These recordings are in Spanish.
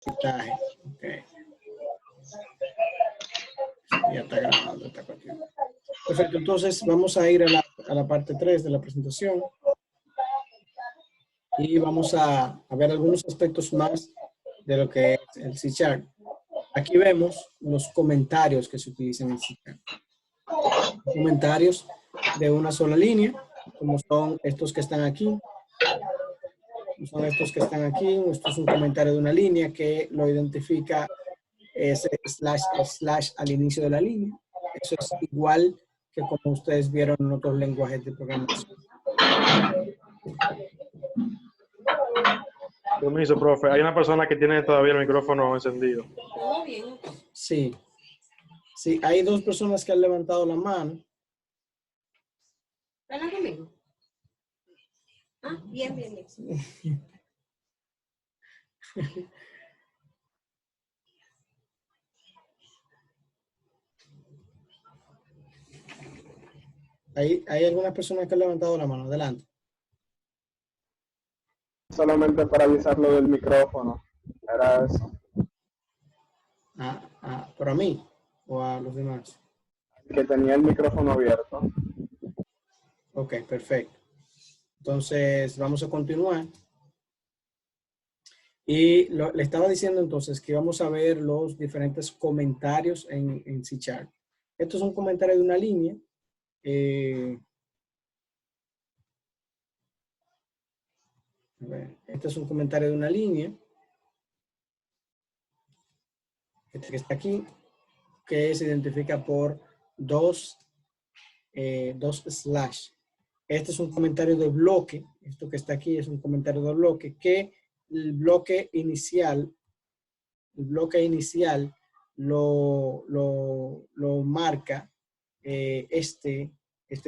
Citaje. Ok. Ya está grabando esta cuestión. Perfecto, entonces vamos a ir a la parte 3 de la presentación y vamos a ver algunos aspectos más de lo que es el C#. Aquí vemos los comentarios que se utilizan en el C#. Comentarios de una sola línea, como son estos que están aquí. Son estos que están aquí. Esto es un comentario de una línea que lo identifica ese slash al inicio de la línea. Eso es igual que como ustedes vieron en otros lenguajes de programación. Permiso, profe. Hay una persona que tiene todavía el micrófono encendido. Sí. Sí, hay dos personas que han levantado la mano. ¿Hablan conmigo? Ah, bien, bien, bien. Hay algunas personas que han levantado la mano. Adelante. Solamente para avisarlo del micrófono. Era eso. ¿Pero a mí o a los demás? Que tenía el micrófono abierto. Ok, perfecto. Entonces, vamos a continuar. Y le estaba diciendo entonces que vamos a ver los diferentes comentarios en C#. Esto es un comentario de una línea. A ver, este es un comentario de una línea. Este que está aquí, que se identifica por dos slash. Este es un comentario de bloque. Esto que está aquí es un comentario de bloque que el bloque inicial lo marca este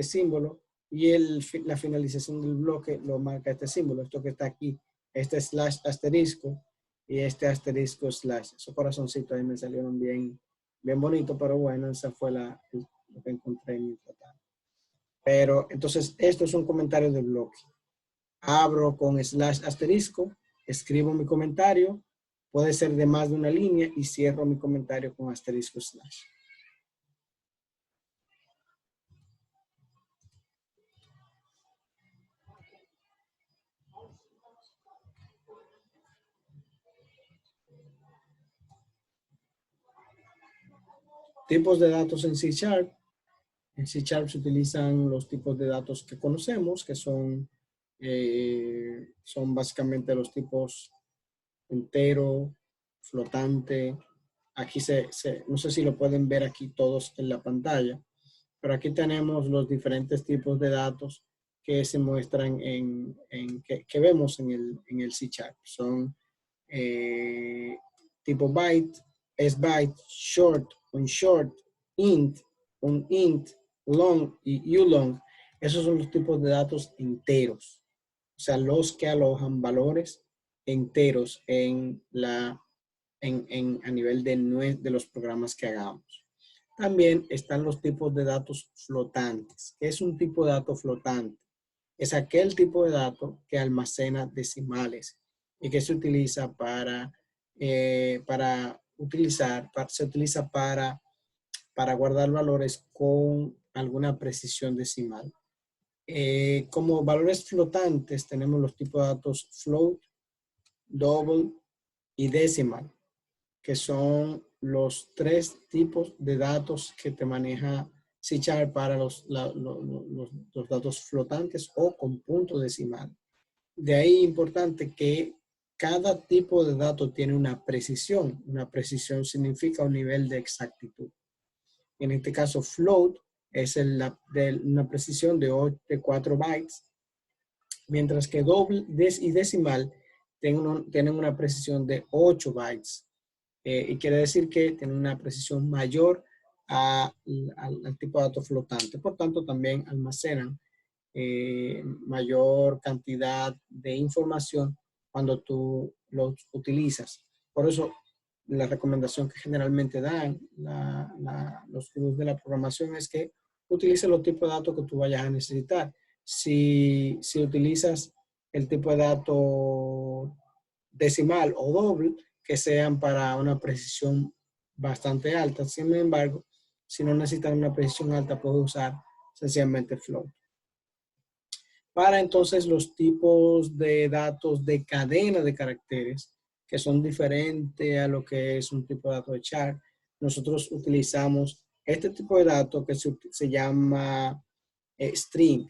símbolo y la finalización del bloque lo marca este símbolo. Esto que está aquí, este slash asterisco y este asterisco slash. Esos corazoncitos ahí me salieron bien bonito, pero bueno, esa fue lo que encontré en mi total. Pero entonces esto es un comentario de bloque. Abro con slash asterisco, escribo mi comentario, puede ser de más de una línea y cierro mi comentario con asterisco slash. Tipos de datos en C#. En C# se utilizan los tipos de datos que conocemos, que son básicamente los tipos entero, flotante. Aquí no sé si lo pueden ver aquí todos en la pantalla, pero aquí tenemos los diferentes tipos de datos que se muestran que vemos en el C#. Son tipo byte, sbyte, short, unshort, int, unint, long y ulong. Esos son los tipos de datos enteros. O sea, los que alojan valores enteros a nivel de los programas que hagamos. También están los tipos de datos flotantes. ¿Qué es un tipo de dato flotante? Es aquel tipo de dato que almacena decimales y que se utiliza se utiliza para guardar valores con alguna precisión decimal. Como valores flotantes tenemos los tipos de datos float, double y decimal, que son los tres tipos de datos que te maneja C# para los datos flotantes o con punto decimal. De ahí importante que cada tipo de dato tiene una precisión. Una precisión significa un nivel de exactitud. En este caso, float es una precisión de 4 bytes, mientras que doble y decimal tienen una precisión de 8 bytes. Y quiere decir que tienen una precisión mayor al tipo de dato flotante. Por tanto, también almacenan mayor cantidad de información cuando tú los utilizas. Por eso, la recomendación que generalmente dan los gurús de la programación es que utilices los tipos de datos que tú vayas a necesitar. Si utilizas el tipo de dato decimal o doble, que sean para una precisión bastante alta. Sin embargo, si no necesitan una precisión alta, puedo usar sencillamente float. Para entonces los tipos de datos de cadena de caracteres, que son diferentes a lo que es un tipo de dato de char, nosotros utilizamos este tipo de dato que se llama string.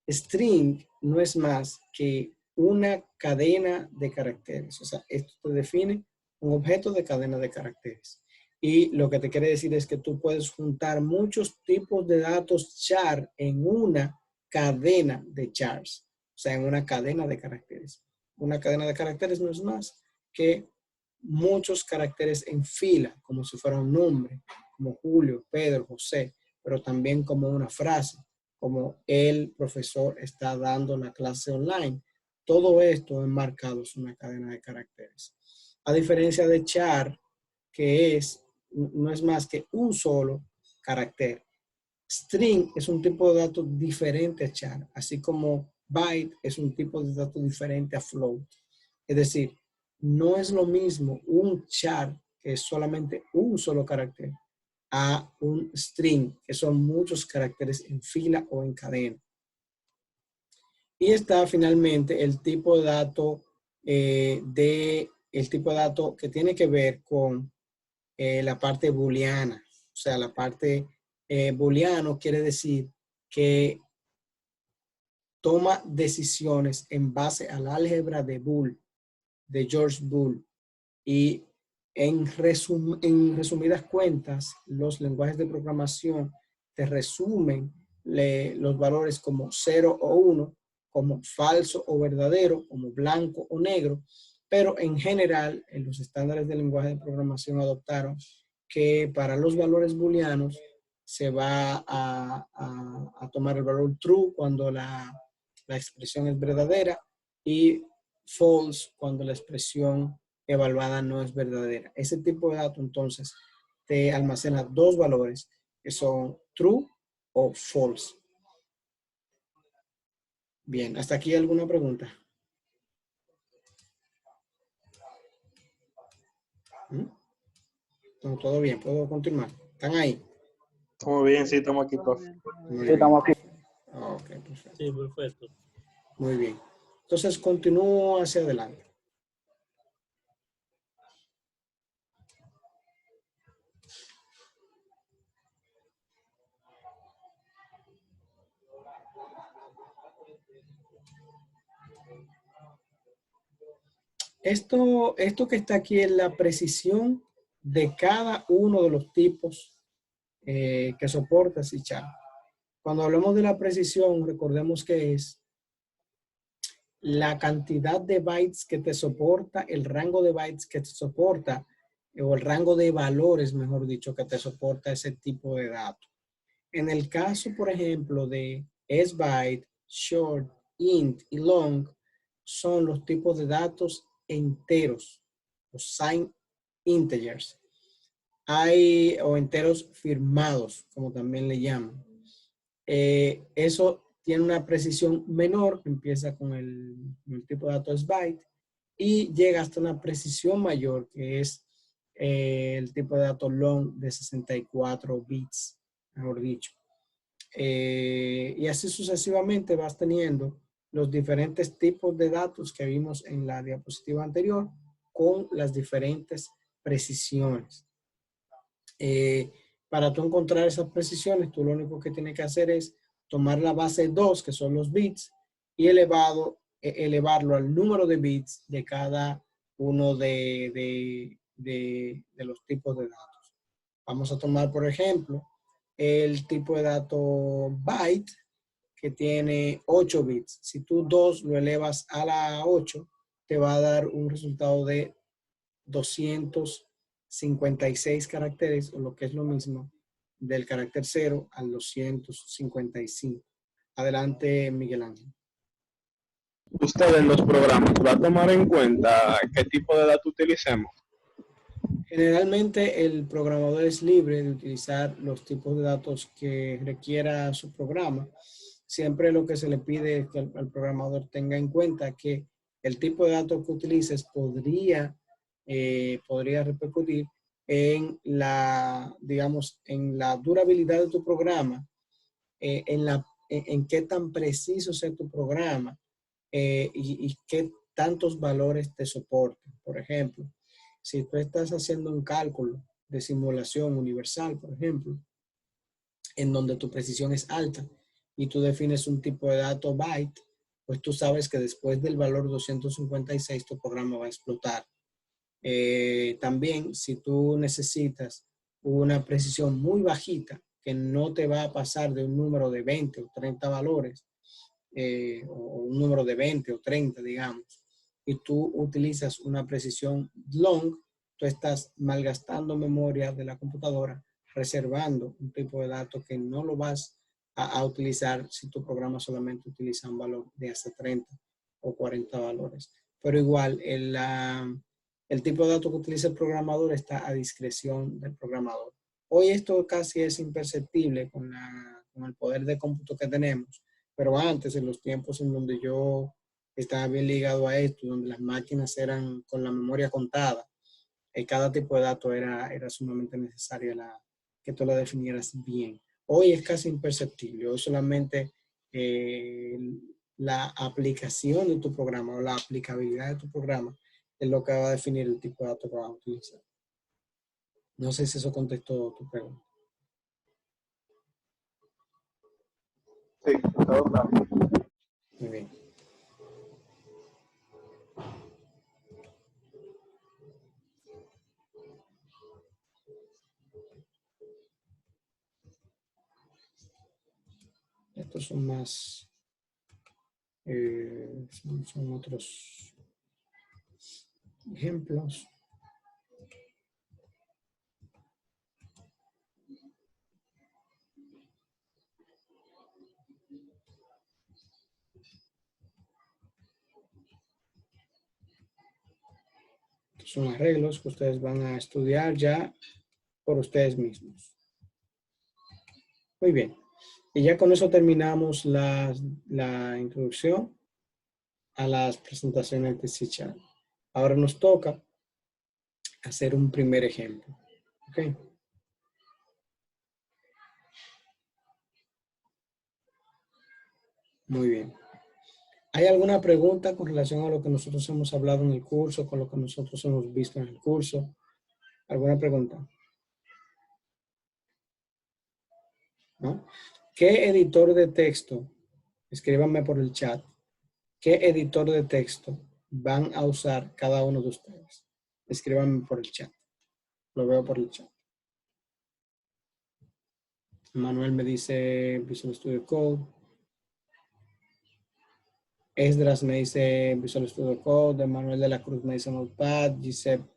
String no es más que una cadena de caracteres. O sea, esto te define un objeto de cadena de caracteres. Y lo que te quiere decir es que tú puedes juntar muchos tipos de datos char en una cadena de chars. O sea, en una cadena de caracteres. Una cadena de caracteres no es más que muchos caracteres en fila, como si fuera un nombre, como Julio, Pedro, José, pero también como una frase, como el profesor está dando la clase online. Todo esto enmarcado es una cadena de caracteres. A diferencia de char, que no es más que un solo carácter. String es un tipo de dato diferente a char, así como byte es un tipo de dato diferente a float. Es decir, no es lo mismo un char, que es solamente un solo carácter, a un string, que son muchos caracteres en fila o en cadena. Y está finalmente el tipo de dato que tiene que ver con la parte booleana. O sea, la parte booleano quiere decir que toma decisiones en base al álgebra de Boole, de George Boole. Y en resumidas cuentas, los lenguajes de programación te resumen los valores como 0 o 1, como falso o verdadero, como blanco o negro, pero en general, en los estándares del lenguaje de programación adoptaron que para los valores booleanos se va a tomar el valor true cuando la expresión es verdadera y false cuando la expresión evaluada no es verdadera. Ese tipo de dato entonces te almacena dos valores que son true o false. Bien, ¿hasta aquí alguna pregunta? No, todo bien, puedo continuar. ¿Están ahí? Muy bien, sí, estamos aquí, profe. Muy Sí, bien. estamos aquí. Ok, perfecto. Sí, perfecto. Muy bien. Entonces continúo hacia adelante. Esto que está aquí es la precisión de cada uno de los tipos que soporta C#. Cuando hablamos de la precisión, recordemos que es la cantidad de bytes que te soporta, el rango de bytes que te soporta, o el rango de valores, mejor dicho, que te soporta ese tipo de dato. En el caso, por ejemplo, de sbyte, short, int y long, son los tipos de datos enteros, los signed integers. Hay, o enteros firmados, como también le llaman. Eso tiene una precisión menor, empieza con el tipo de datos byte y llega hasta una precisión mayor, que es el tipo de datos long de 64 bits, mejor dicho. Y así sucesivamente vas teniendo los diferentes tipos de datos que vimos en la diapositiva anterior con las diferentes precisiones. Para tú encontrar esas precisiones, tú lo único que tienes que hacer es tomar la base 2, que son los bits, y elevarlo al número de bits de cada uno de los tipos de datos. Vamos a tomar, por ejemplo, el tipo de dato byte, que tiene 8 bits. Si tú 2 lo elevas a la 8, te va a dar un resultado de 256 caracteres, o lo que es lo mismo, del carácter 0 al 255. Adelante, Miguel Ángel. Usted en los programas va a tomar en cuenta qué tipo de datos utilicemos. Generalmente el programador es libre de utilizar los tipos de datos que requiera su programa. Siempre lo que se le pide es que el programador tenga en cuenta que el tipo de datos que utilices podría podría repercutir en la, digamos, en la durabilidad de tu programa, en qué tan preciso sea tu programa y qué tantos valores te soporten. Por ejemplo, si tú estás haciendo un cálculo de simulación universal, por ejemplo, en donde tu precisión es alta y tú defines un tipo de dato byte, pues tú sabes que después del valor 256 tu programa va a explotar. También, si tú necesitas una precisión muy bajita, que no te va a pasar de un número de 20 o 30 valores, o un número de 20 o 30, digamos, y tú utilizas una precisión long, tú estás malgastando memoria de la computadora, reservando un tipo de datos que no lo vas a utilizar si tu programa solamente utiliza un valor de hasta 30 o 40 valores. Pero igual, el tipo de datos que utiliza el programador está a discreción del programador. Hoy esto casi es imperceptible con el poder de cómputo que tenemos, pero antes, en los tiempos en donde yo estaba bien ligado a esto, donde las máquinas eran con la memoria contada, cada tipo de dato era sumamente necesario que tú lo definieras bien. Hoy es casi imperceptible, hoy solamente la aplicación de tu programa o la aplicabilidad de tu programa es lo que va a definir el tipo de datos que vas a utilizar. No sé si eso contestó tu pregunta. Sí, todo claro. Muy bien. Estos son más, son otros ejemplos. Son arreglos que ustedes van a estudiar ya por ustedes mismos. Muy bien. Y ya con eso terminamos la introducción a las presentaciones de C#. Ahora nos toca hacer un primer ejemplo. ¿Ok? Muy bien. ¿Hay alguna pregunta con relación a lo que nosotros hemos hablado en el curso, con lo que nosotros hemos visto en el curso? ¿Alguna pregunta? ¿No? ¿Qué editor de texto? Escríbanme por el chat. ¿Qué editor de texto van a usar cada uno de ustedes? Escríbanme por el chat. Lo veo por el chat. Manuel me dice Visual Studio Code. Esdras me dice Visual Studio Code. Manuel de la Cruz me dice Notepad. Giuseppe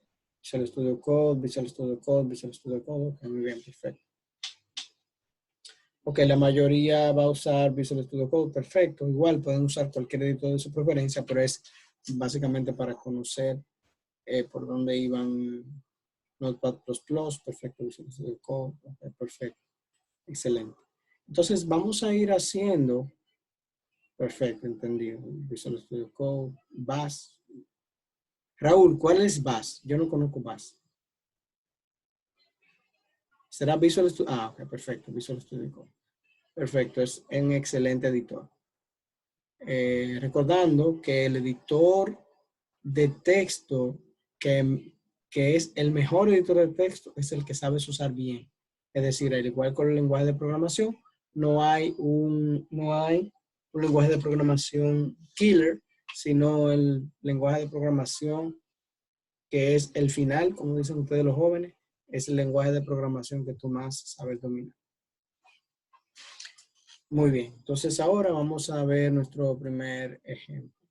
Visual Studio Code, Visual Studio Code, Visual Studio Code. Okay, muy bien, perfecto. Ok, la mayoría va a usar Visual Studio Code, perfecto. Igual pueden usar cualquier editor de su preferencia, pero es básicamente para conocer por dónde iban Notepad++, perfecto, Visual Studio Code, okay, perfecto, excelente. Entonces vamos a ir haciendo, perfecto, entendido, Visual Studio Code, Bash. Raúl, ¿cuál es Bash? Yo no conozco Bash. ¿Será Visual Studio? Ah, ok, perfecto, Visual Studio Code. Perfecto, es un excelente editor. Recordando que el editor de texto que es el mejor editor de texto es el que sabes usar bien. Es decir, al igual con el lenguaje de programación, no hay un lenguaje de programación killer, sino el lenguaje de programación que es el final, como dicen ustedes los jóvenes, es el lenguaje de programación que tú más sabes dominar. Muy bien, entonces ahora vamos a ver nuestro primer ejemplo.